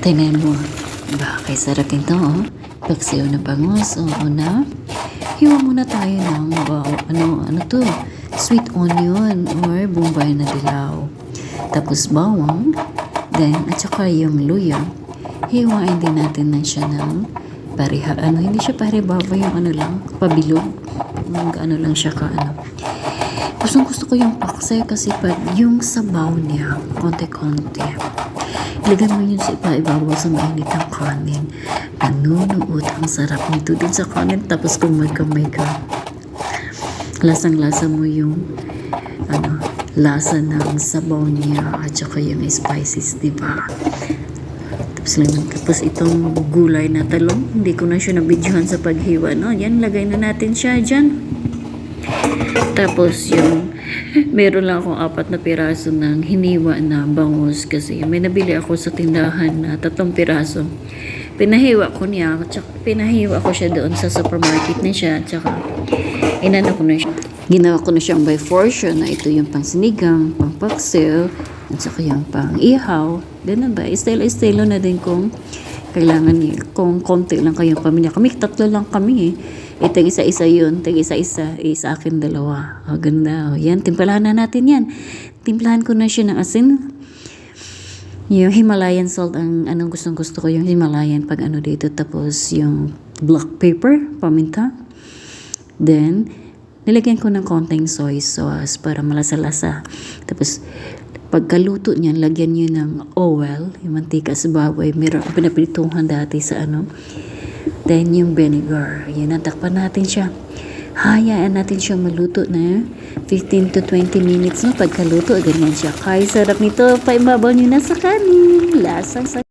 Tingnan mo. Ba, kay sarap nito, oh. Paksiw na bangus, oo na. Hiwa muna tayo ng, ano to? Sweet onion or bombay na dilaw. Tapos bawang, then, at saka yung luya. Hiwain din natin na siya ng pareha. Hindi siya pare-baba, yung ano lang, pabilog. Yung ano lang siya ka, Gusto ko yung paksay kasi pag yung sabaw niya, konti-konti. Ilagay mo yun sa ibabaw sa mainit ng kanin. Nanunuot ang sarap nito dun sa kanin. Tapos kung may kamay ka, lasang-lasa mo yung lasa ng sabaw niya at saka yung spices, diba? Tapos itong gulay na talong, hindi ko na siya nabidyohan sa paghiwa, no? Yan, lagay na natin siya dyan. Tapos yung meron lang akong 4 na piraso ng hiniwa na bangus kasi may nabili ako sa tindahan na 3 piraso. Pinahiwa ko siya doon sa supermarket na siya, tsaka ginawa ko na siyang by portion na ito yung pang sinigang, pang paksiw, at saka yung pang ihaw. Ganun ba? Estilo na din kung kailangan niya. Kung konti lang kayong pamilya. Kami, 3 lang kami eh. Ito isa-isa yun. Isa-isa. Sa akin 2. O, ganda. O, yan. Timplahan na natin yan. Timplahan ko na siya ng asin. Yung Himalayan salt, ang anong gusto ko yung Himalayan pag dito. Tapos yung black pepper, paminta. Then, nilagyan ko ng konting soy sauce para malasa-lasa. Tapos, pagkaluto niyan, lagyan nyo ng oil, yung mantika sa baboy. Meron akong pinapilituhan dati sa Then, yung vinegar. Yan, natakpan natin siya. Hayaan natin siya maluto na 15 to 20 minutes. No? Pagkaluto, ganyan siya. Kaya sarap nito. Paibabaw nyo na sa kanin. Lasang